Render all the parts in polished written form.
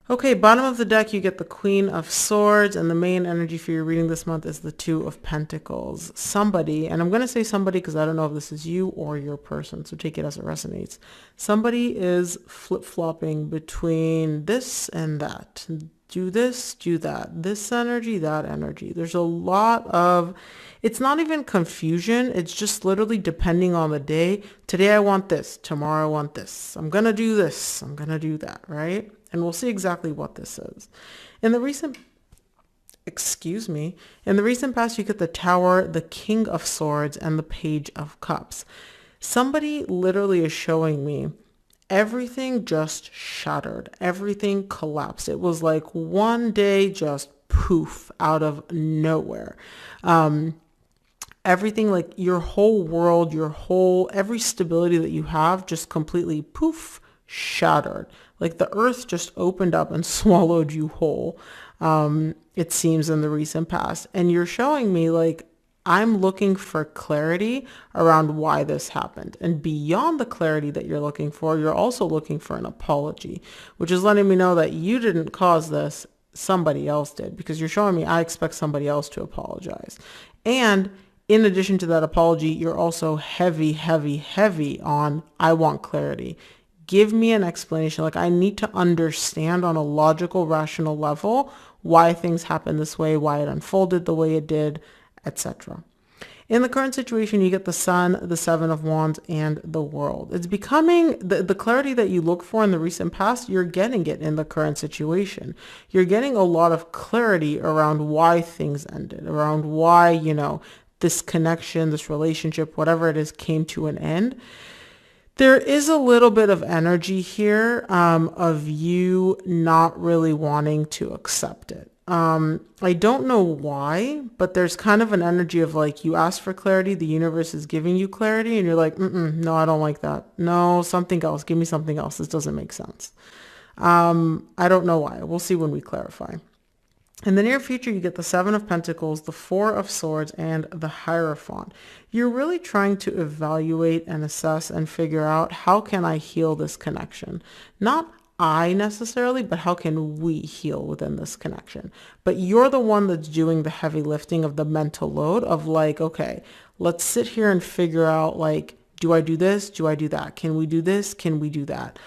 Okay, bottom of the deck, you get the Queen of Swords, and the main energy for your reading this month is the Two of Pentacles. Somebody, and I'm going to say somebody because I don't know if this is you or your person, so take it as it resonates. Somebody is flip-flopping between this and that. Do this, do that. This energy, that energy. There's a lot of, it's not even confusion. It's just literally depending on the day. Today I want this. Tomorrow I want this. I'm going to do this. I'm going to do that, right? And we'll see exactly what this is. In the recent, excuse me, in the recent past, you get the Tower, the King of Swords, and the Page of Cups. Somebody literally is showing me everything just shattered. Everything collapsed. It was like one day just poof out of nowhere. Everything, like your whole world, every stability that you have just completely poof, shattered. Like the earth just opened up and swallowed you whole, it seems, in the recent past. And you're showing me like, I'm looking for clarity around why this happened. And beyond the clarity that you're looking for, you're also looking for an apology, which is letting me know that you didn't cause this, somebody else did, because you're showing me I expect somebody else to apologize. And in addition to that apology, you're also heavy, heavy, heavy on I want clarity. Give me an explanation. Like I need to understand on a logical, rational level why things happened this way, why it unfolded the way it did, etc. In the current situation, you get the Sun, the Seven of Wands, and the World. It's becoming the clarity that you look for in the recent past, you're getting it in the current situation. You're getting a lot of clarity around why things ended, around why, this connection, this relationship, whatever it is, came to an end. There is a little bit of energy here of you not really wanting to accept it. I don't know why, but there's kind of an energy of like you ask for clarity, the universe is giving you clarity, and you're like, no, I don't like that. No, something else. Give me something else. This doesn't make sense. I don't know why. We'll see when we clarify. In the near future, you get the Seven of Pentacles, the Four of Swords, and the Hierophant. You're really trying to evaluate and assess and figure out how can I heal this connection? Not I necessarily, but how can we heal within this connection? But you're the one that's doing the heavy lifting of the mental load of like, okay, let's sit here and figure out like, do I do this? Do I do that? Can we do this? Can we do that?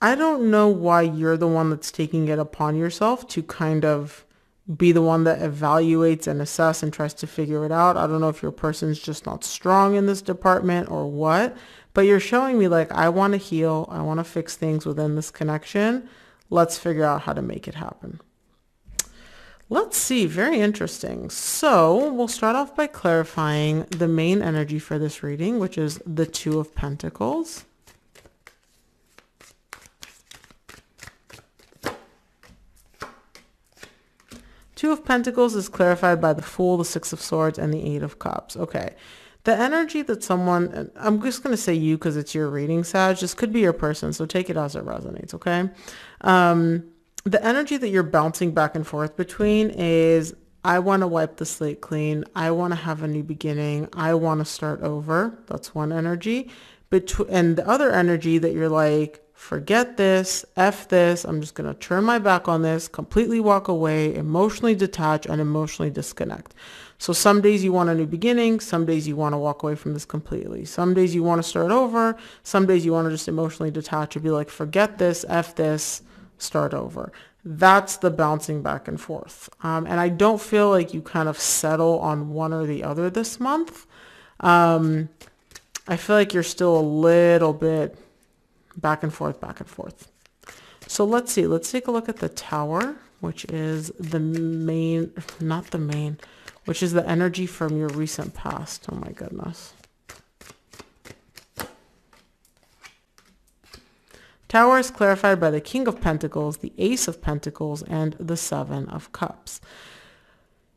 I don't know why you're the one that's taking it upon yourself to kind of be the one that evaluates and assess and tries to figure it out. I don't know if your person's just not strong in this department or what, but you're showing me like, I want to heal. I want to fix things within this connection. Let's figure out how to make it happen. Let's see. Very interesting. So we'll start off by clarifying the main energy for this reading, which is the Two of Pentacles. Two of Pentacles is clarified by the Fool, the Six of Swords, and the Eight of Cups. Okay. The energy that someone, I'm just going to say you because it's your reading, Sag. This could be your person, so take it as it resonates, okay? The energy that you're bouncing back and forth between is, I want to wipe the slate clean. I want to have a new beginning. I want to start over. That's one energy. And the other energy that you're like, forget this, F this, I'm just going to turn my back on this, completely walk away, emotionally detach, and emotionally disconnect. So some days you want a new beginning, some days you want to walk away from this completely. Some days you want to start over, some days you want to just emotionally detach and be like, forget this, F this, start over. That's the bouncing back and forth. And I don't feel like you kind of settle on one or the other this month. I feel like you're still a little bit back and forth, back and forth. So let's see. Let's take a look at the Tower, which is the main, not the main, which is the energy from your recent past. Oh my goodness. Tower is clarified by the King of Pentacles, the Ace of Pentacles, and the Seven of Cups.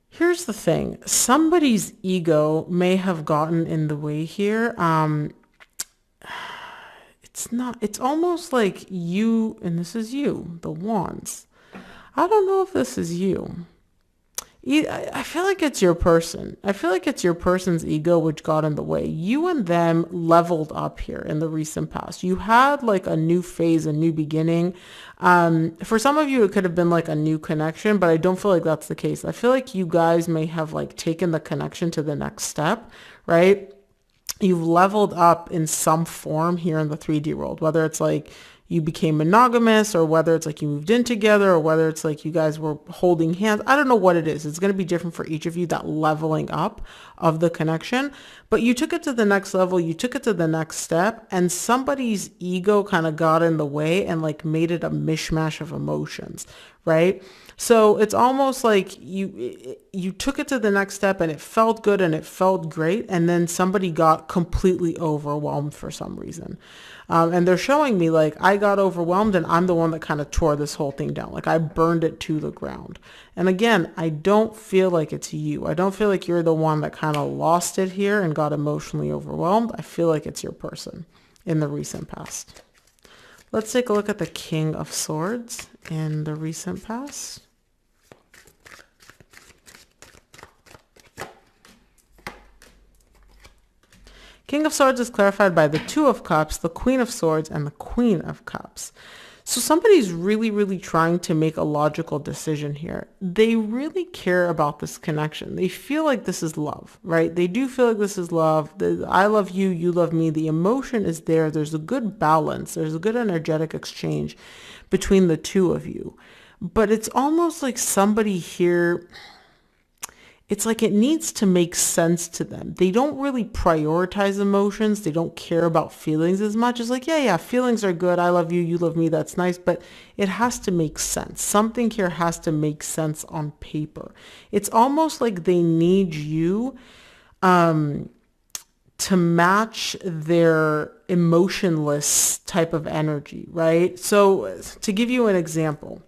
Here's the thing. Somebody's ego may have gotten in the way here. It's almost like you, and this is you, the Wands. I don't know if this is you. I feel like it's your person. I feel like it's your person's ego which got in the way. You and them leveled up here in the recent past. You had like a new phase, a new beginning. For some of you, it could have been like a new connection, but I don't feel like that's the case. I feel like you guys may have like taken the connection to the next step, right? You've leveled up in some form here in the 3D world, whether it's like you became monogamous or whether it's like you moved in together or whether it's like you guys were holding hands. I don't know what it is. It's going to be different for each of you, that leveling up of the connection. But you took it to the next level. You took it to the next step, and somebody's ego kind of got in the way and like made it a mishmash of emotions, right? So it's almost like you took it to the next step and it felt good and it felt great. And then somebody got completely overwhelmed for some reason. And they're showing me like I got overwhelmed and I'm the one that kind of tore this whole thing down. Like I burned it to the ground. And again, I don't feel like it's you. I don't feel like you're the one that kind of lost it here and got emotionally overwhelmed. I feel like it's your person in the recent past. Let's take a look at the King of Swords in the recent past. King of Swords is clarified by the Two of Cups, the Queen of Swords, and the Queen of Cups. So somebody's really, really trying to make a logical decision here. They really care about this connection. They feel like this is love, right? They do feel like this is love. I love you, you love me. The emotion is there. There's a good balance. There's a good energetic exchange between the two of you. But it's almost like somebody here, it's like it needs to make sense to them. They don't really prioritize emotions. They don't care about feelings as much. It's like, yeah, feelings are good. I love you. You love me. That's nice. But it has to make sense. Something here has to make sense on paper. It's almost like they need you to match their emotionless type of energy, right? So to give you an example,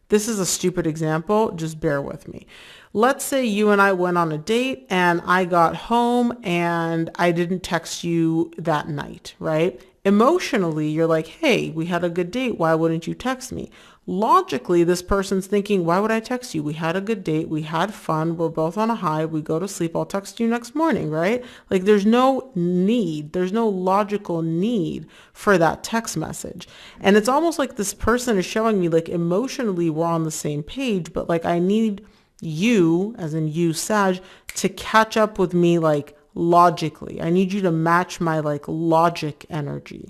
this is a stupid example. Just bear with me. Let's say you and I went on a date and I got home and I didn't text you that night, right? Emotionally, you're like, hey, we had a good date. Why wouldn't you text me? Logically, this person's thinking, why would I text you? We had a good date. We had fun. We're both on a high. We go to sleep. I'll text you next morning, right? Like there's no need. There's no logical need for that text message. And it's almost like this person is showing me like emotionally we're on the same page, but like I need you, as in you, Sag, to catch up with me like logically. I need you to match my like logic energy.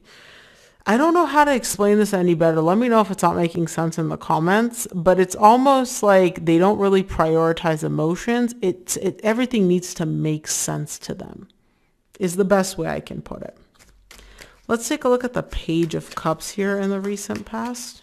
I don't know how to explain this any better. Let me know if it's not making sense in the comments, but it's almost like they don't really prioritize emotions. Everything needs to make sense to them is the best way I can put it. Let's take a look at the Page of Cups here in the recent past.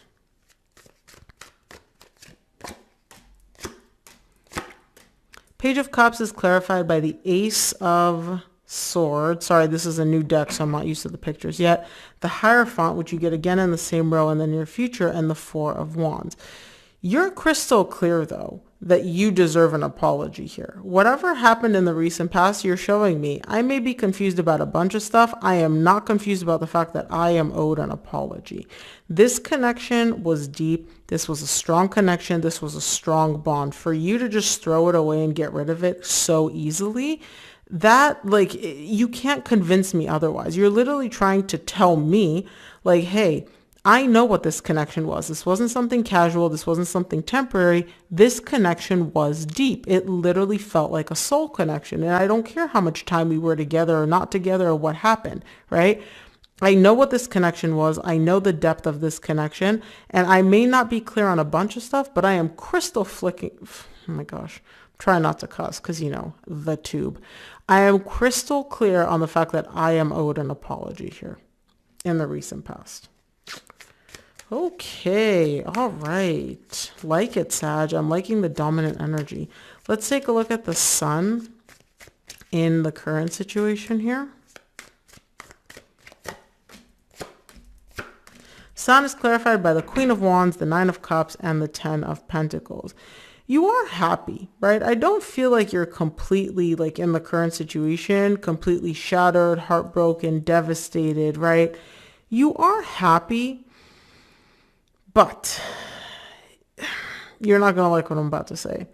Page of Cups is clarified by the Ace of Swords. Sorry, this is a new deck, so I'm not used to the pictures yet. The Hierophant, which you get again in the same row in the near future, and the Four of Wands. You're crystal clear, though, that you deserve an apology here. Whatever happened in the recent past, you're showing me. I may be confused about a bunch of stuff. I am not confused about the fact that I am owed an apology. This connection was deep. This was a strong connection. This was a strong bond. For you to just throw it away and get rid of it so easily, that like you can't convince me otherwise. You're literally trying to tell me like, hey, I know what this connection was. This wasn't something casual. This wasn't something temporary. This connection was deep. It literally felt like a soul connection. And I don't care how much time we were together or not together or what happened, right? I know what this connection was. I know the depth of this connection. And I may not be clear on a bunch of stuff, but I am crystal flicking. Oh my gosh. Try not to cuss because, you know, the tube. I am crystal clear on the fact that I am owed an apology here in the recent past. Okay. All right. Like it, Sag. I'm liking the dominant energy. Let's take a look at the Sun in the current situation here. Sun is clarified by the Queen of Wands, the Nine of Cups, and the Ten of Pentacles. You are happy, right? I don't feel like you're completely like in the current situation, completely shattered, heartbroken, devastated, right? You are happy, but you're not going to like what I'm about to say.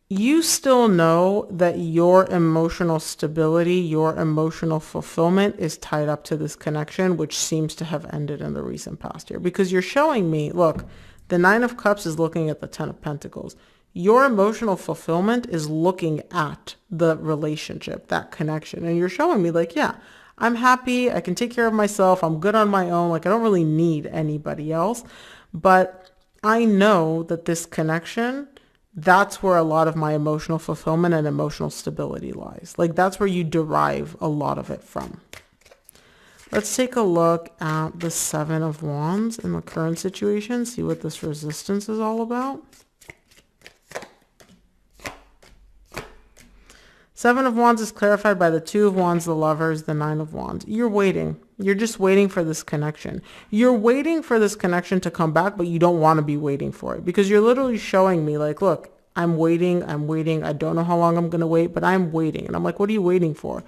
You still know that your emotional stability, your emotional fulfillment is tied up to this connection, which seems to have ended in the recent past here. Because you're showing me, look, the Nine of Cups is looking at the Ten of Pentacles. Your emotional fulfillment is looking at the relationship, that connection. And you're showing me like, yeah, I'm happy. I can take care of myself. I'm good on my own. Like, I don't really need anybody else. But I know that this connection, that's where a lot of my emotional fulfillment and emotional stability lies. Like, that's where you derive a lot of it from. Let's take a look at the Seven of Wands in the current situation, see what this resistance is all about. Seven of Wands is clarified by the Two of Wands, the Lovers, the Nine of Wands. You're waiting. You're just waiting for this connection. You're waiting for this connection to come back, but you don't want to be waiting for it because you're literally showing me like, look, I'm waiting. I don't know how long I'm going to wait, but I'm waiting. And I'm like, what are you waiting for?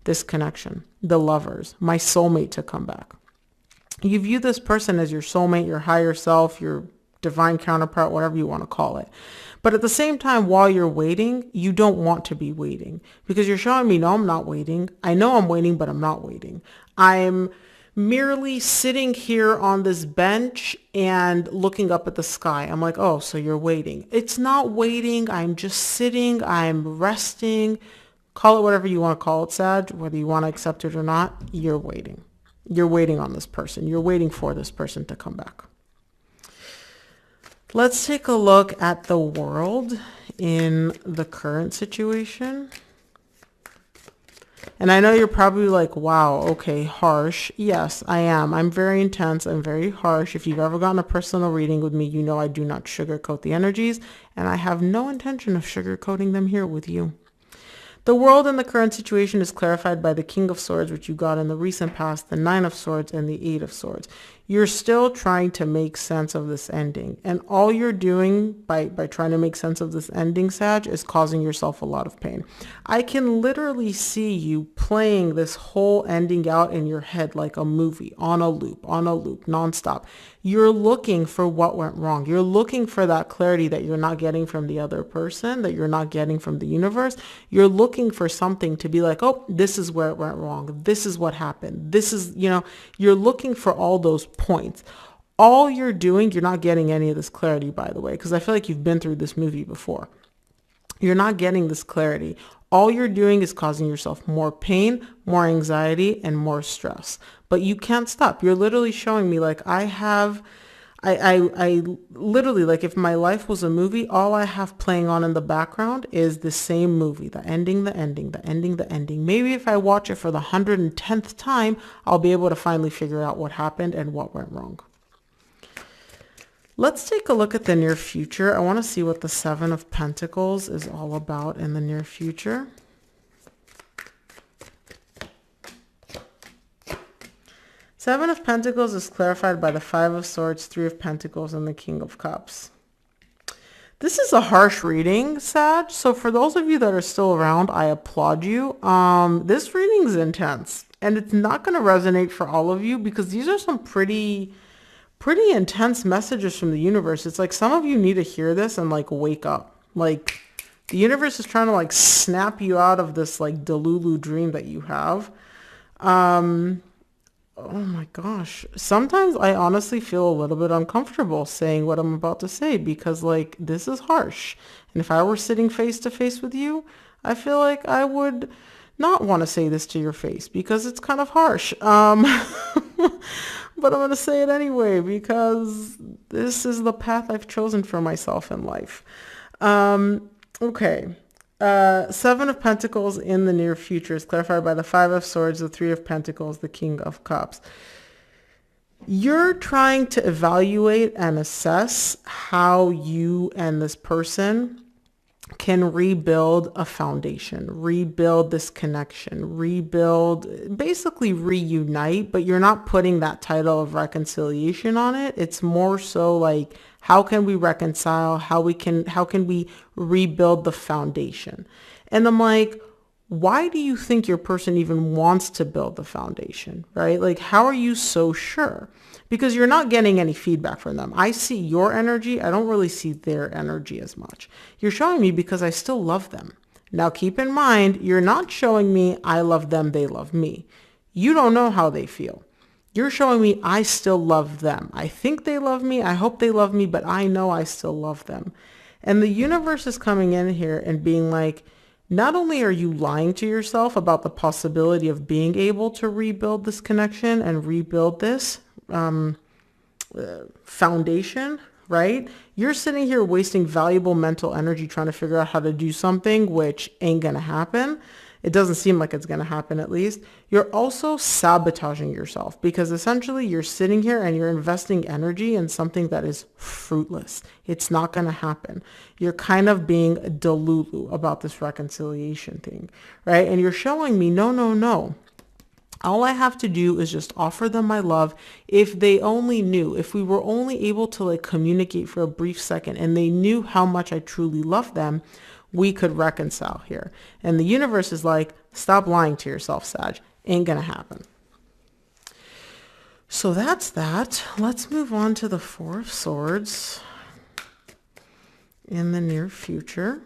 This connection, the Lovers, my soulmate to come back. You view this person as your soulmate, your higher self, your divine counterpart, whatever you want to call it. But at the same time, while you're waiting, you don't want to be waiting because you're showing me, no, I'm not waiting. I know I'm waiting, but I'm not waiting. I'm merely sitting here on this bench and looking up at the sky. I'm like, oh, so you're waiting. It's not waiting. I'm just sitting. I'm resting. Call it whatever you want to call it, Sag, whether you want to accept it or not. You're waiting. You're waiting on this person. You're waiting for this person to come back. Let's take a look at the world in the current situation. And I know you're probably like, wow, okay, harsh. Yes, I am. I'm very intense. I'm very harsh. If you've ever gotten a personal reading with me, you know I do not sugarcoat the energies, and I have no intention of sugarcoating them here with you. The world in the current situation is clarified by the King of Swords, which you got in the recent past, the Nine of Swords, and the Eight of Swords. You're still trying to make sense of this ending. And all you're doing by trying to make sense of this ending, Sag, is causing yourself a lot of pain. I can literally see you playing this whole ending out in your head like a movie, on a loop, nonstop. You're looking for what went wrong. You're looking for that clarity that you're not getting from the other person, that you're not getting from the universe. You're looking for something to be like, oh, this is where it went wrong. This is what happened. This is, you're looking for all those points. All you're doing, you're not getting any of this clarity, by the way, because I feel like you've been through this movie before. You're not getting this clarity. All you're doing is causing yourself more pain, more anxiety, and more stress. But you can't stop. You're literally showing me like I literally, like if my life was a movie, all I have playing on in the background is the same movie, the ending. Maybe if I watch it for the 110th time, I'll be able to finally figure out what happened and what went wrong. Let's take a look at the near future. I want to see what the Seven of Pentacles is all about in the near future. Seven of Pentacles is clarified by the Five of Swords, Three of Pentacles, and the King of Cups. This is a harsh reading, Sag. So for those of you that are still around, I applaud you. This reading is intense, and it's not going to resonate for all of you because these are some pretty intense messages from the universe. It's like some of you need to hear this and like wake up. Like the universe is trying to like snap you out of this like Delulu dream that you have. Oh my gosh. Sometimes I honestly feel a little bit uncomfortable saying what I'm about to say because like this is harsh. And if I were sitting face to face with you, I feel like I would not want to say this to your face because it's kind of harsh. But I'm going to say it anyway because this is the path I've chosen for myself in life. Okay. Seven of Pentacles in the near future is clarified by the Five of Swords, the Three of Pentacles, the King of Cups. You're trying to evaluate and assess how you and this person can rebuild a foundation, rebuild this connection, basically reunite, but you're not putting that title of reconciliation on it. It's more so like, how can we reconcile? How can we rebuild the foundation? And I'm like, why do you think your person even wants to build the foundation, right? Like, how are you so sure? Because you're not getting any feedback from them. I see your energy. I don't really see their energy as much. You're showing me because I still love them. Now, keep in mind, you're not showing me I love them, they love me. You don't know how they feel. You're showing me I still love them. I think they love me. I hope they love me, but I know I still love them. And the universe is coming in here and being like, not only are you lying to yourself about the possibility of being able to rebuild this connection and rebuild this foundation, right? You're sitting here wasting valuable mental energy trying to figure out how to do something which ain't gonna happen. It doesn't seem like it's gonna happen, at least. You're also sabotaging yourself because essentially you're sitting here and you're investing energy in something that is fruitless. It's not gonna happen. You're kind of being delulu about this reconciliation thing, right? And you're showing me, no, no, no. All I have to do is just offer them my love. If they only knew, if we were only able to like communicate for a brief second and they knew how much I truly love them, we could reconcile here. And the universe is like, stop lying to yourself, Sag. Ain't gonna happen. So that's that. Let's move on to the Four of Swords in the near future.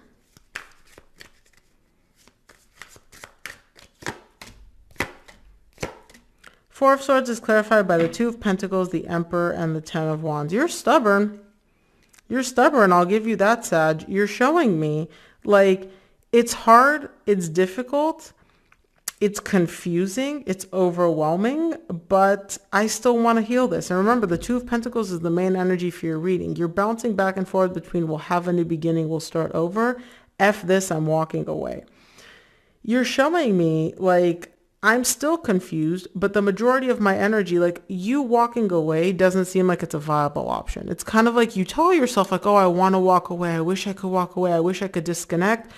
Four of Swords is clarified by the Two of Pentacles, the Emperor, and the Ten of Wands. You're stubborn. You're stubborn. I'll give you that, Sag. You're showing me like it's hard, it's difficult, it's confusing, it's overwhelming, but I still want to heal this. And remember, the Two of Pentacles is the main energy for your reading. You're bouncing back and forth between we'll have a new beginning, we'll start over. F this, I'm walking away. You're showing me like I'm still confused, but the majority of my energy, like you walking away doesn't seem like it's a viable option. It's kind of like you tell yourself like, oh, I want to walk away. I wish I could walk away. I wish I could disconnect.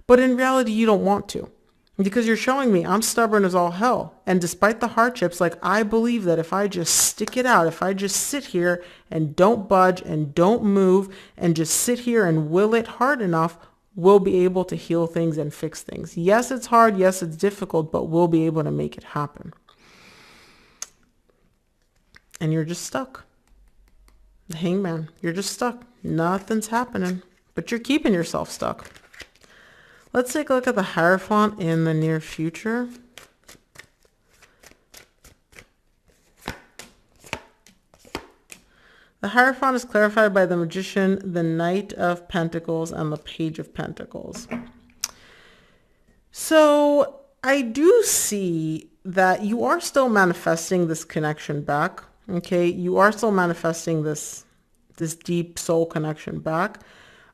But in reality, you don't want to because you're showing me I'm stubborn as all hell. And despite the hardships, like I believe that if I just stick it out, if I just sit here and don't budge and don't move and just sit here and will it hard enough, we'll be able to heal things and fix things. Yes, it's hard. Yes, it's difficult, but we'll be able to make it happen. And you're just stuck. The Hangman, you're just stuck. Nothing's happening, but you're keeping yourself stuck. Let's take a look at the Hierophant in the near future. The Hierophant is clarified by the Magician, the Knight of Pentacles, and the Page of Pentacles. So I do see that you are still manifesting this connection back. Okay, you are still manifesting this deep soul connection back.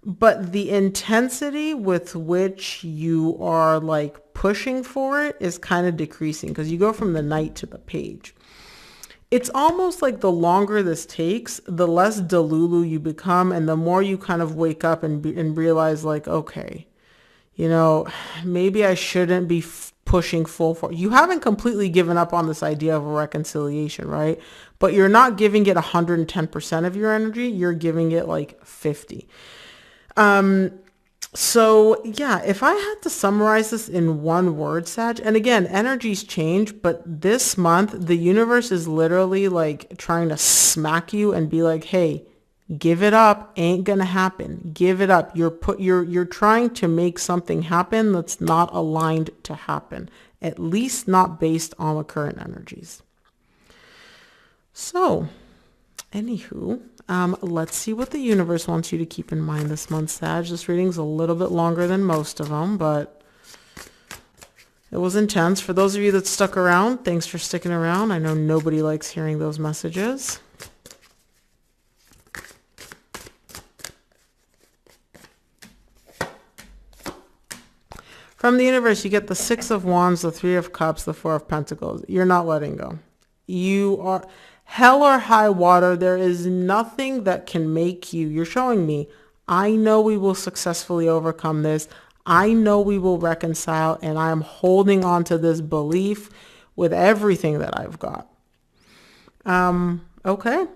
But the intensity with which you are like pushing for it is kind of decreasing because you go from the Knight to the Page. It's almost like the longer this takes, the less delulu you become and the more you kind of wake up and realize like, okay, you know, maybe I shouldn't be pushing full for. You haven't completely given up on this idea of a reconciliation, right? But you're not giving it 110% of your energy. You're giving it like 50. So yeah, if I had to summarize this in one word, Sag, and again, energies change, but this month, the universe is literally like trying to smack you and be like, hey, give it up. Ain't gonna happen. Give it up. You're trying to make something happen that's not aligned to happen, at least not based on the current energies. So, anywho, let's see what the universe wants you to keep in mind this month, Sag. This reading's a little bit longer than most of them, but it was intense. For those of you that stuck around, thanks for sticking around. I know nobody likes hearing those messages. From the universe, you get the Six of Wands, the Three of Cups, the Four of Pentacles. You're not letting go. You are hell or high water. There is nothing that can make you. You're showing me, I know we will successfully overcome this. I know we will reconcile, and I am holding on to this belief with everything that I've got. Okay.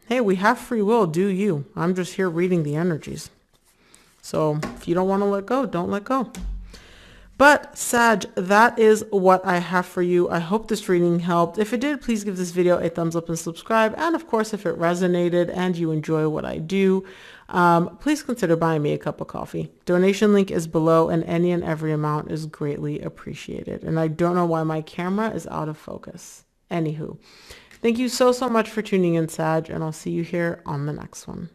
Hey, we have free will. Do you? I'm just here reading the energies. So if you don't want to let go, don't let go. But Sag, that is what I have for you. I hope this reading helped. If it did, please give this video a thumbs up and subscribe. And of course, if it resonated and you enjoy what I do, please consider buying me a cup of coffee. Donation link is below, and any and every amount is greatly appreciated. And I don't know why my camera is out of focus. Anywho, thank you so much for tuning in, Sag, and I'll see you here on the next one.